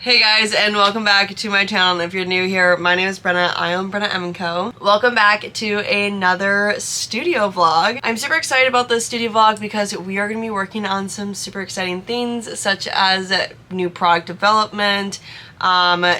Hey guys, and welcome back to my channel. If you're new here, my name is Brenna. I own Brenna M Co. Welcome back to another studio vlog. I'm super excited about this studio vlog because we are going to be working on some super exciting things such as new product development,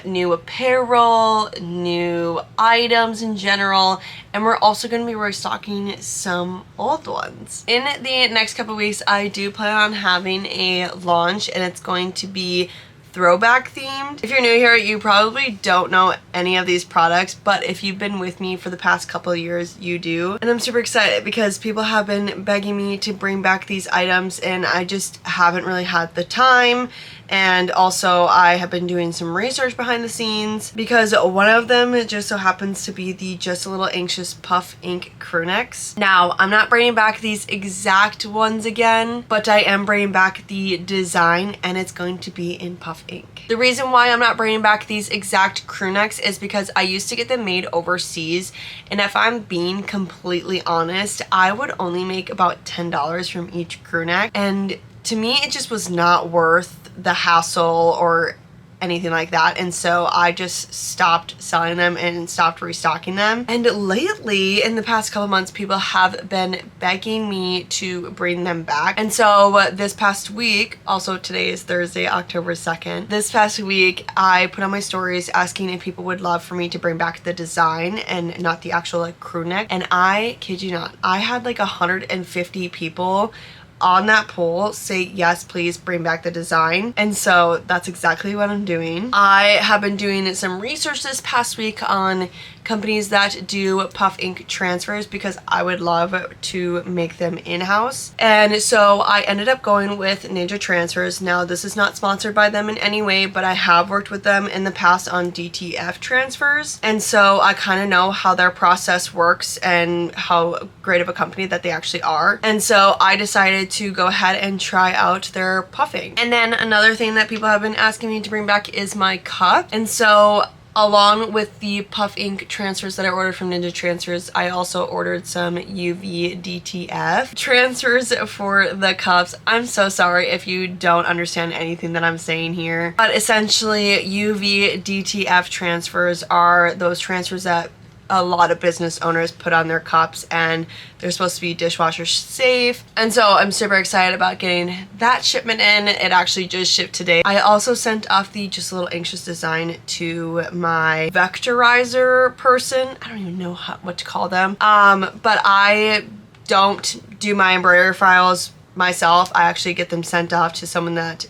new apparel, new items in general, and we're also going to be restocking some old ones. In the next couple weeks, I do plan on having a launch, and it's going to be throwback themed. If you're new here, you probably don't know any of these products, but if you've been with me for the past couple of years, you do. And I'm super excited because people have been begging me to bring back these items, and I just haven't really had the time. And also I have been doing some research behind the scenes because one of them just so happens to be the Just a Little Anxious Puff Ink crew necks. Now, I'm not bringing back these exact ones again, but I am bringing back the design, and it's going to be in puff ink. The reason why I'm not bringing back these exact crew necks is because I used to get them made overseas, and if I'm being completely honest, I would only make about $10 from each crew neck, and to me it just was not worth the hassle or anything like that, and so I just stopped selling them and stopped restocking them. And lately, in the past couple months, people have been begging me to bring them back, and so this past week, also today is Thursday, October 2nd, this past week I put on my stories asking if people would love for me to bring back the design and not the actual like crew neck, and I kid you not, I had like 150 people on that poll say yes, please bring back the design, and so that's exactly what I'm doing. I have been doing some research this past week on companies that do puff ink transfers because I would love to make them in-house, and so I ended up going with Ninja Transfers. Now, this is not sponsored by them in any way, but I have worked with them in the past on DTF transfers, and so I kind of know how their process works and how great of a company that they actually are, and so I decided to go ahead and try out their puffing. And then another thing that people have been asking me to bring back is my cup, and so along with the puff ink transfers that I ordered from Ninja Transfers, I also ordered some UV DTF transfers for the cups. I'm so sorry if you don't understand anything that I'm saying here, but essentially UV DTF transfers are those transfers that a lot of business owners put on their cups, and they're supposed to be dishwasher safe, and so I'm super excited about getting that shipment in. It actually just shipped today. I also sent off the Just a Little Anxious design to my vectorizer person. I don't even know what to call them, but I don't do my embroidery files myself. I actually get them sent off to someone that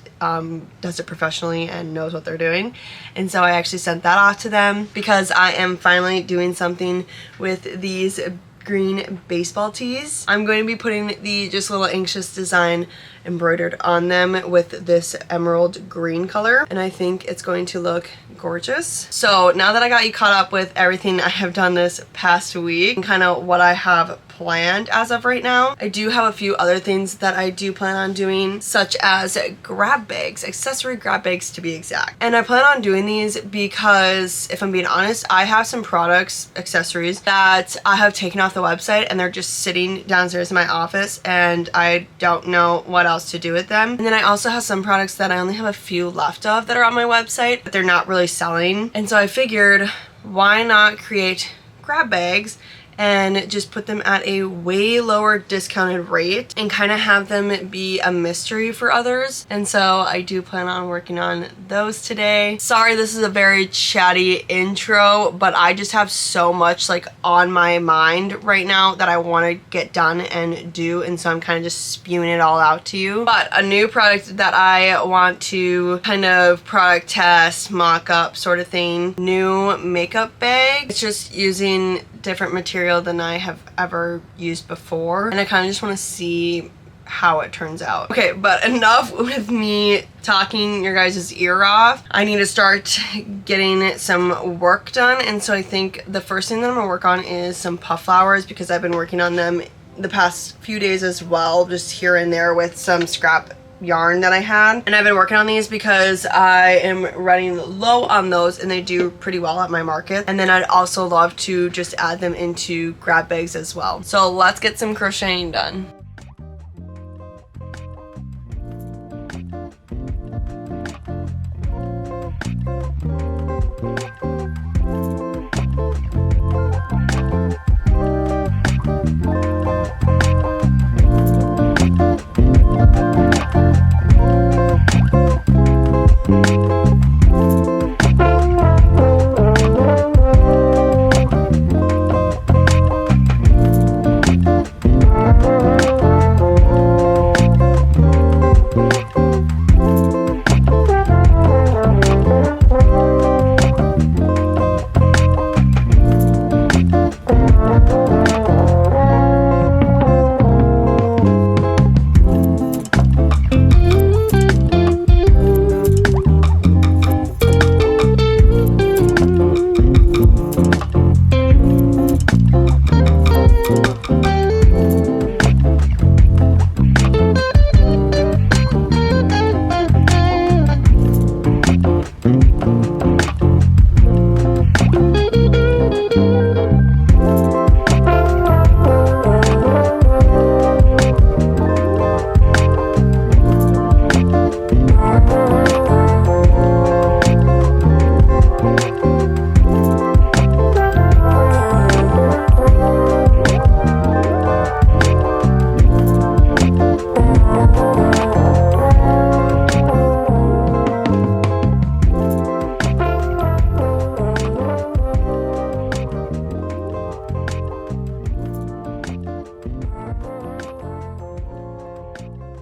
does it professionally and knows what they're doing, and so I actually sent that off to them because I am finally doing something with these green baseball tees. I'm going to be putting the Just a Little Anxious design embroidered on them with this emerald green color, and I think it's going to look gorgeous. So now that I got you caught up with everything I have done this past week and kind of what I have planned as of right now, I do have a few other things that I do plan on doing, such as grab bags, accessory grab bags to be exact. And I plan on doing these because, if I'm being honest, I have some products, accessories, that I have taken off the website and they're just sitting downstairs in my office and I don't know what else to do with them. And then I also have some products that I only have a few left of that are on my website, but they're not really selling. And so I figured, why not create grab bags and just put them at a way lower discounted rate and kind of have them be a mystery for others. And so I do plan on working on those today. Sorry, this is a very chatty intro, but I just have so much like on my mind right now that I want to get done and do, and so I'm kind of just spewing it all out to you. But a new product that I want to kind of product test, mock up sort of thing, new makeup bag. It's just using different material than I have ever used before, and I kind of just want to see how it turns out. Okay, but enough with me talking your guys' ear off. I need to start getting some work done, and so I think the first thing that I'm gonna work on is some puff flowers because I've been working on them the past few days as well, just here and there with some scrap yarn that I had, and I've been working on these because I am running low on those and they do pretty well at my market. And then I'd also love to just add them into grab bags as well. So let's get some crocheting done.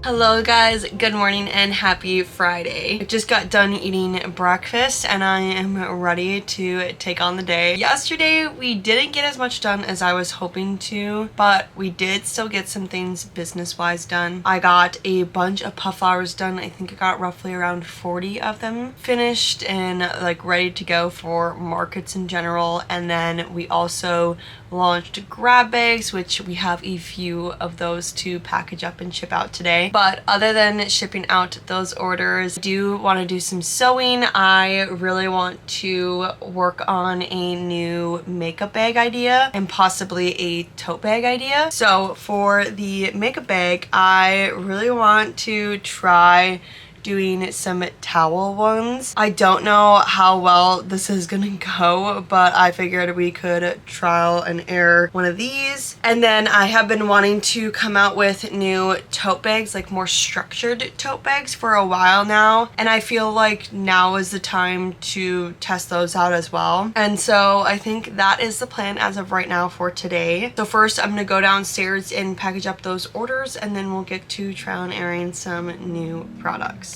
Hello guys, good morning and happy Friday. I just got done eating breakfast and I am ready to take on the day. Yesterday we didn't get as much done as I was hoping to, but we did still get some things business-wise done. I got a bunch of puff flowers done. I think I got roughly around 40 of them finished and like ready to go for markets in general. And then we also launched grab bags, which we have a few of those to package up and ship out today. But other than shipping out those orders, I do want to do some sewing. I really want to work on a new makeup bag idea and possibly a tote bag idea. So for the makeup bag, I really want to try doing some towel ones. I don't know how well this is gonna go, but I figured we could trial and error one of these. And then I have been wanting to come out with new tote bags, like more structured tote bags for a while now. And I feel like now is the time to test those out as well. And so I think that is the plan as of right now for today. So first I'm gonna go downstairs and package up those orders, and then we'll get to trial and erroring some new products.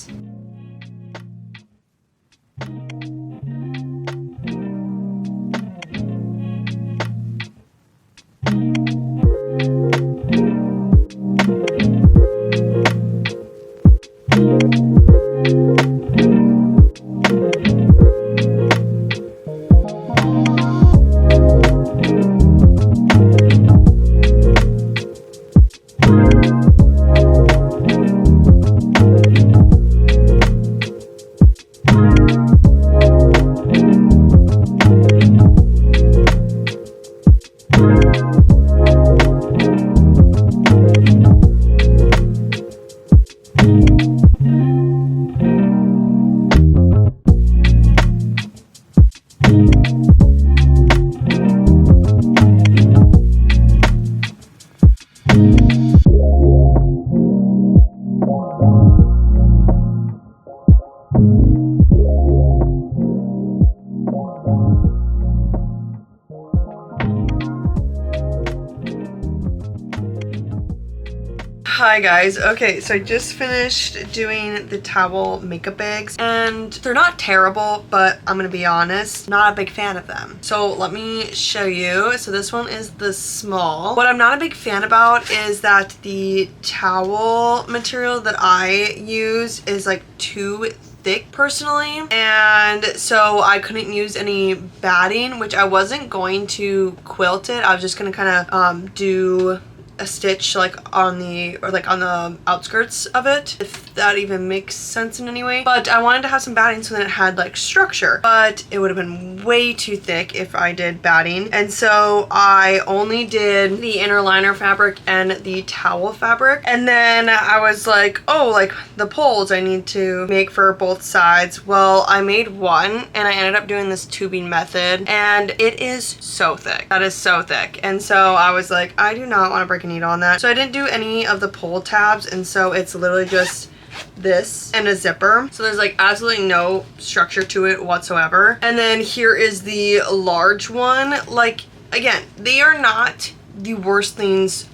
Hi guys. Okay, so I just finished doing the towel makeup bags and they're not terrible, but I'm gonna be honest, not a big fan of them. So let me show you. So this one is the small. What I'm not a big fan about is that the towel material that I use is like too thick personally, and so I couldn't use any batting, which I wasn't going to quilt it. I was just gonna kind of do a stitch like on the outskirts of it, if that even makes sense in any way. But I wanted to have some batting so that it had like structure, but it would have been way too thick if I did batting. And so I only did the inner liner fabric and the towel fabric. And then I was like, oh, like the poles I need to make for both sides. Well, I made one and I ended up doing this tubing method and it is so thick. That is so thick. And so I was like, I do not want to break a needle on that. So I didn't do any of the pole tabs, and so it's literally just this and a zipper. So there's like absolutely no structure to it whatsoever. And then here is the large one. Like, again, they are not the worst things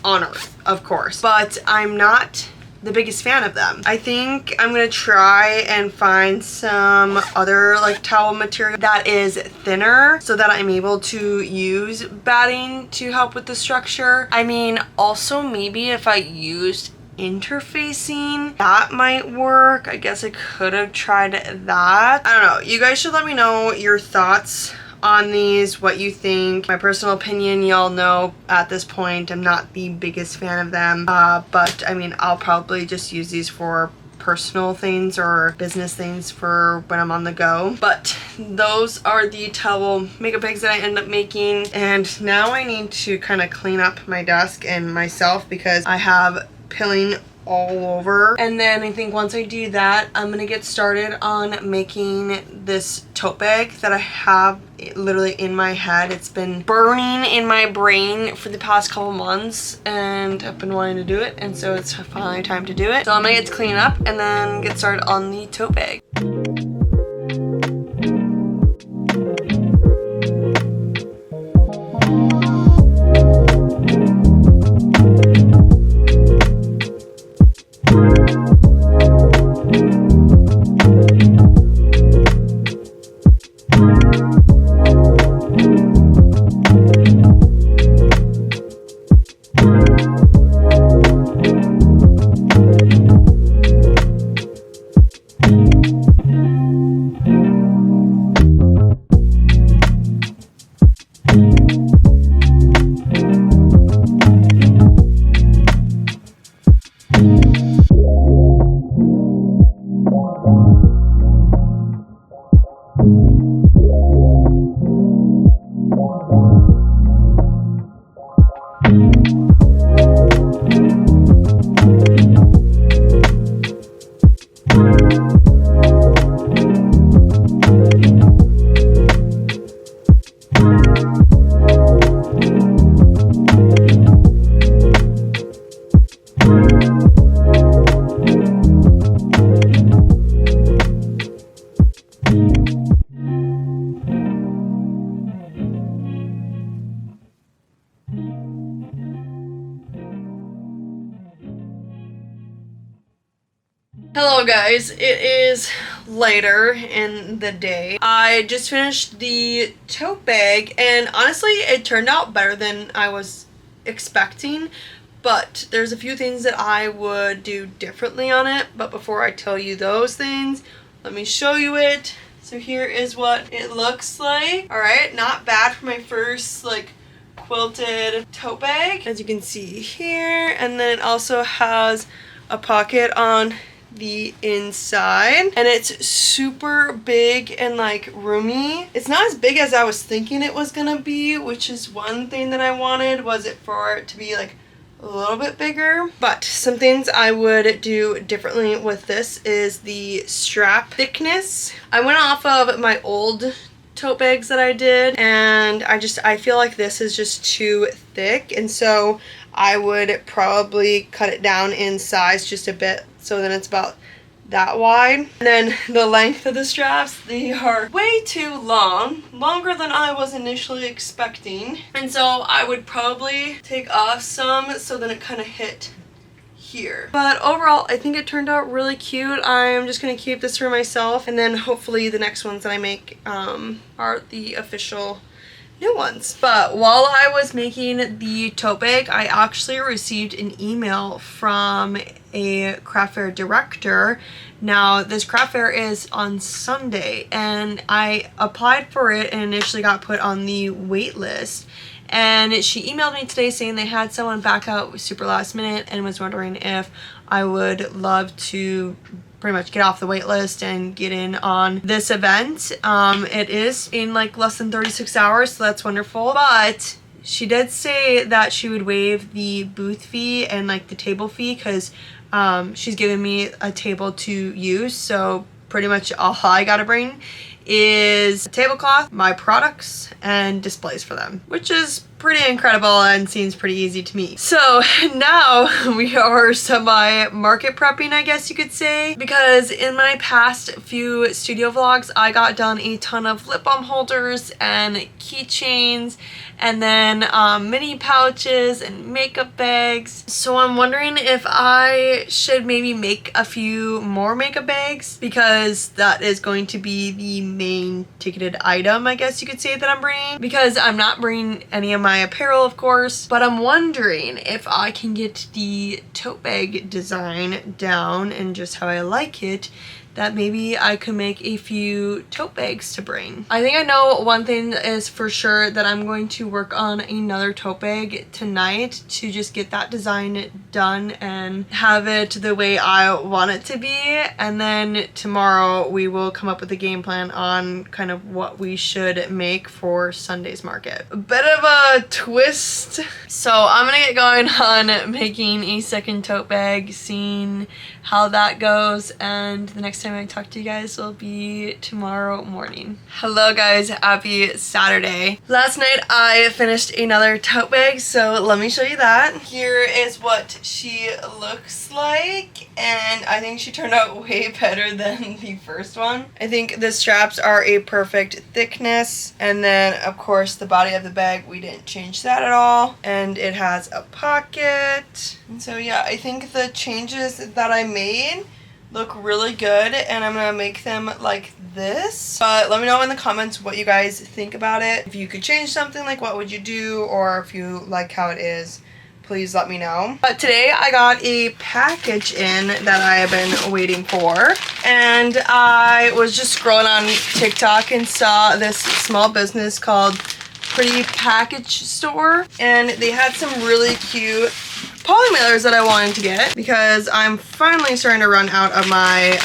on earth, of course, but I'm not the biggest fan of them. I think I'm gonna try and find some other like towel material that is thinner so that I'm able to use batting to help with the structure. I mean, also maybe if I used interfacing, that might work. I guess I could have tried that. I don't know. You guys should let me know your thoughts on these, what you think. My personal opinion, y'all know at this point I'm not the biggest fan of them, but I mean, I'll probably just use these for personal things or business things for when I'm on the go. But those are the towel makeup bags that I end up making, and now I need to kind of clean up my desk and myself because I have pilling all over. And then I think once I do that, I'm gonna get started on making this tote bag that I have literally in my head. It's been burning in my brain for the past couple months and I've been wanting to do it, and so it's finally time to do it. So I'm gonna get to clean up and then get started on the tote bag. Hello guys, it is later in the day. I just finished the tote bag and honestly it turned out better than I was expecting, but there's a few things that I would do differently on it. But before I tell you those things, let me show you it. So here is what it looks like. Alright, not bad for my first like quilted tote bag, as you can see here. And then it also has a pocket on the inside, and it's super big and like roomy. It's not as big as I was thinking it was gonna be, which is one thing that I wanted, was it for it to be like a little bit bigger. But some things I would do differently with this is the strap thickness. I went off of my old tote bags that I did, and I feel like this is just too thick, and so I would probably cut it down in size just a bit, so then it's about that wide. And then the length of the straps, they are way too long, longer than I was initially expecting, and so I would probably take off some so then it kind of hit here. But overall, I think it turned out really cute. I'm just gonna keep this for myself, and then hopefully the next ones that I make are the official new ones. But while I was making the tote bag, I actually received an email from a craft fair director. Now this craft fair is on Sunday, and I applied for it and initially got put on the wait list. And she emailed me today saying they had someone back out super last minute and was wondering if I would love to pretty much get off the wait list and get in on this event. It is in like less than 36 hours, so that's wonderful. But she did say that she would waive the booth fee and like the table fee, because she's given me a table to use. So pretty much all I gotta bring is a tablecloth, my products, and displays for them, which is pretty incredible and seems pretty easy to me. So now we are semi-market prepping, I guess you could say, because in my past few studio vlogs, I got done a ton of lip balm holders and keychains, and then mini pouches and makeup bags. So I'm wondering if I should maybe make a few more makeup bags, because that is going to be the main ticketed item, I guess you could say, that I'm bringing, because I'm not bringing any of my apparel, of course, but I'm wondering if I can get the tote bag design down and just how I like it, that maybe I could make a few tote bags to bring. I think I know one thing is for sure, that I'm going to work on another tote bag tonight to just get that design done and have it the way I want it to be. And then tomorrow we will come up with a game plan on kind of what we should make for Sunday's market. A bit of a twist. So I'm gonna get going on making a second tote bag, seeing how that goes, and the next time I talk to you guys will be tomorrow morning. Hello guys, happy Saturday. Last night I finished another tote bag, so let me show you that. Here is what she looks like, and I think she turned out way better than the first one. I think the straps are a perfect thickness, and then of course the body of the bag, we didn't change that at all, and it has a pocket. And so yeah, I think the changes that I made look really good, and I'm gonna make them like this. But let me know in the comments what you guys think about it. If you could change something, like what would you do, or if you like how it is, please let me know. But today I got a package in that I have been waiting for, and I was just scrolling on TikTok and saw this small business called Pretty Package Store, and they had some really cute poly mailers that I wanted to get, because I'm finally starting to run out of my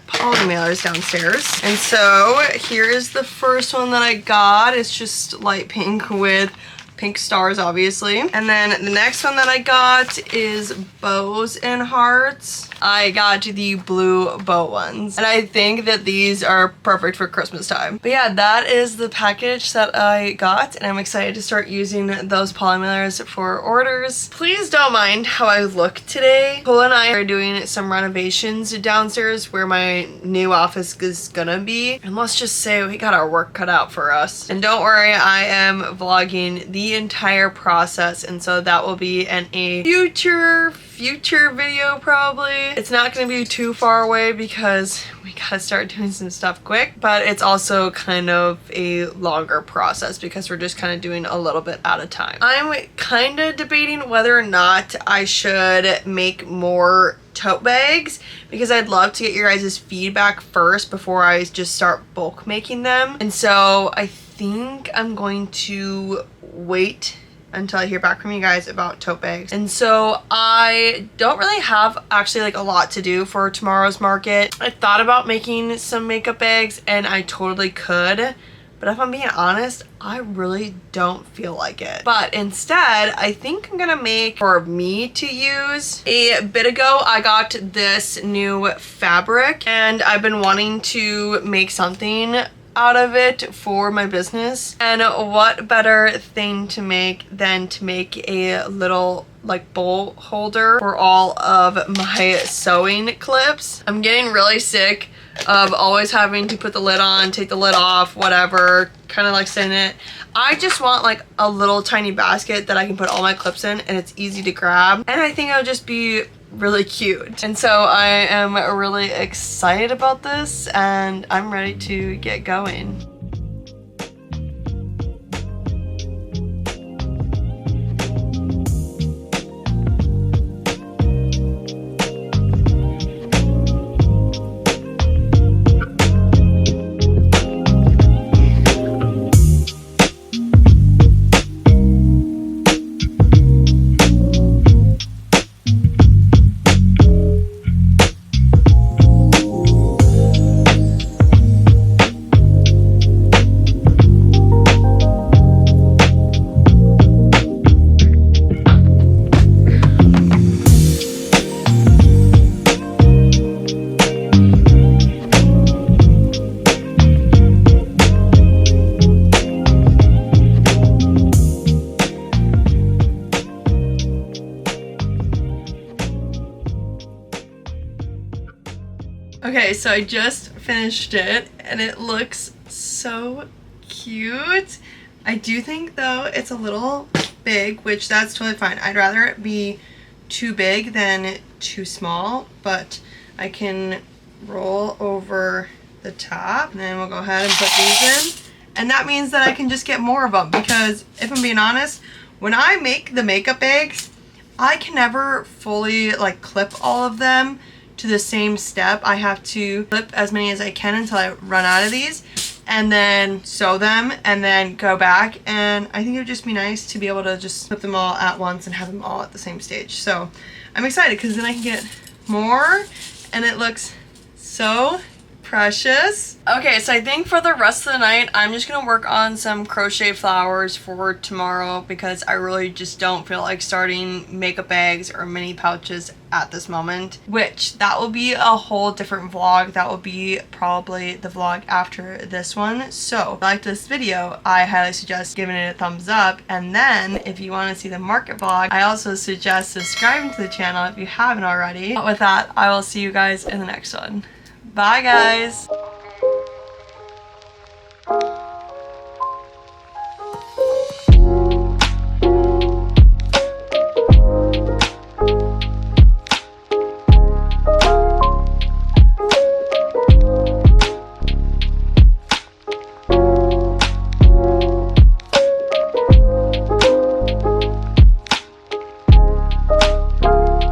poly mailers downstairs. And so here is the first one that I got. It's just light pink with pink stars, obviously. And then the next one that I got is bows and hearts. I got the blue bow ones, and I think that these are perfect for Christmas time. But yeah, that is the package that I got, and I'm excited to start using those poly mailers for orders. Please don't mind how I look today. Cole and I are doing some renovations downstairs where my new office is gonna be, and let's just say we got our work cut out for us. And don't worry, I am vlogging the entire process, and so that will be in a future video probably. It's not going to be too far away because we gotta start doing some stuff quick, but it's also kind of a longer process because we're just kind of doing a little bit at a time. I'm kind of debating whether or not I should make more tote bags, because I'd love to get your guys' feedback first before I just start bulk making them. And so I think I'm going to wait until I hear back from you guys about tote bags. And so I don't really have actually like a lot to do for tomorrow's market. I thought about making some makeup bags, and I totally could, but if I'm being honest, I really don't feel like it. But instead, I think I'm gonna make for me to use. A bit ago, I got this new fabric, and I've been wanting to make something out of it for my business, and what better thing to make than to make a little like bowl holder for all of my sewing clips. I'm getting really sick of always having to put the lid on, take the lid off, whatever, kind of like setting it. I just want like a little tiny basket that I can put all my clips in, and it's easy to grab, and I think it would just be really cute. And so I am really excited about this, and I'm ready to get going. Okay, so I just finished it and it looks so cute. I do think though it's a little big, which that's totally fine. I'd rather it be too big than too small, but I can roll over the top and then we'll go ahead and put these in. And that means that I can just get more of them, because if I'm being honest, when I make the makeup bags, I can never fully like clip all of them to the same step. I have to clip as many as I can until I run out of these, and then sew them and then go back. And I think it would just be nice to be able to just clip them all at once and have them all at the same stage. So I'm excited because then I can get more and it looks so precious. Okay, so I think for the rest of the night, I'm just gonna work on some crochet flowers for tomorrow, because I really just don't feel like starting makeup bags or mini pouches at this moment, which that will be a whole different vlog. That will be probably the vlog after this one. So if you like this video, I highly suggest giving it a thumbs up, and then if you want to see the market vlog, I also suggest subscribing to the channel if you haven't already. But with that, I will see you guys in the next one. Bye guys!